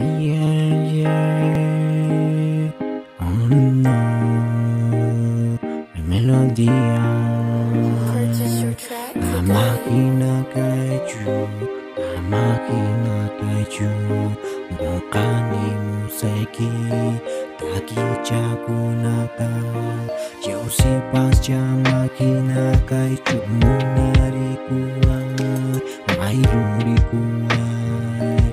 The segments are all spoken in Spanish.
Yeah, yeah. Oh no, la melodía. Purchase your track La today. máquina kaiju, la máquina kaiju. Nokani museki, taki chakunata. Yo si pascha máquina kaiju munari kuai, mayuri kuai.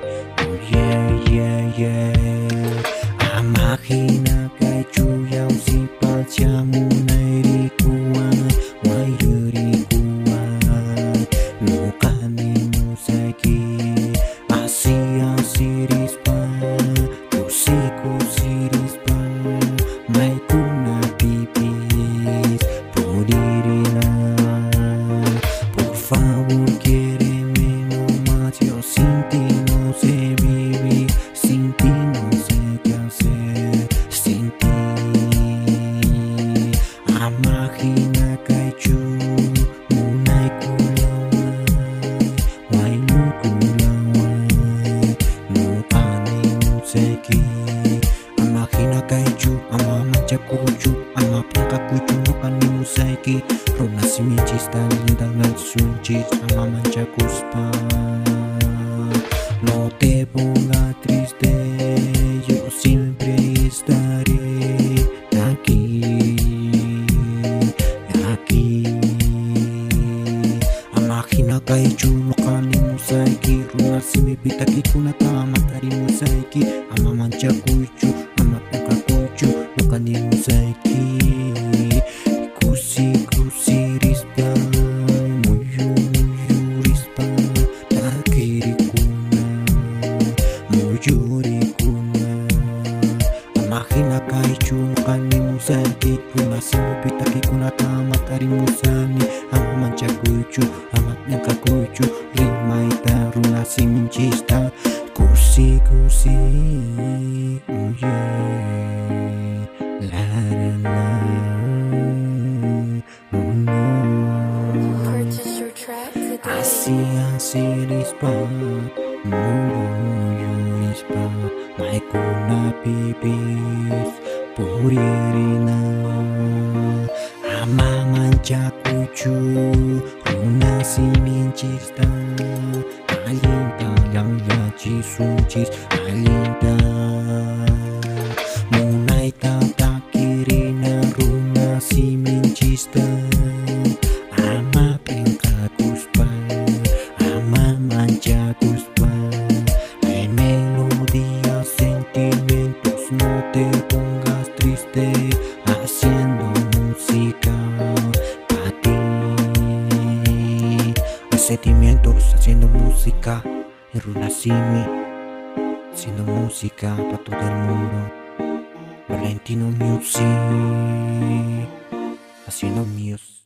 Oh yeah, yeah, yeah. A máquina kaiju yo si pascha munari kuai, mayuri kuai. Nokani museki, asi rispa, kusi rispa, mai kuna pipis, pudirina. Por favor, quiéreme nomás, yo sin ti no sé vivir, sin ti no sé qué hacer, sin ti. A máquina kaiju, munai kulawai, wai nu kulawai, no ane museki. A máquina kaiju, ama mancha kuju, ama piaka kuju, no ane museki. Rona si mi chista linda nal sunchis, ama mancha kuspa. No te pongas triste, yo siempre estaré aquí, aquí. A máquina kaiju, no kani museki. Rona si mi bitaki kuna tama tari museki. Ama mancha kuju, ama piaka kuju, no kani museki. Kusi rispa, muyu rispa, takiri kuna, muyuri kuna. A máquina kaiju no kani museki. Runa simu bitaki kuna tama tari musani. Ama mancha kuju, ama piaka kuju, rima ita runa simu chista. Kusi, oh yeah, la la la, oh no. Purchase your track today. Asi rispa, muyu rispa, mai kuna pipis, puririna. Ama mancha kuju, runa si minchista. Alinta yang yachi sunchis, alinta. Munai takirina, runa si minchista. Ama pinka kuspa, ama mancha kuspa. Hay melodía, sentimientos, no te pongas triste. Haciendo música para ti. Hay sentimientos, haciendo música. En Runasimi, haciendo música para todo el mundo. Valentino Music, haciendo music.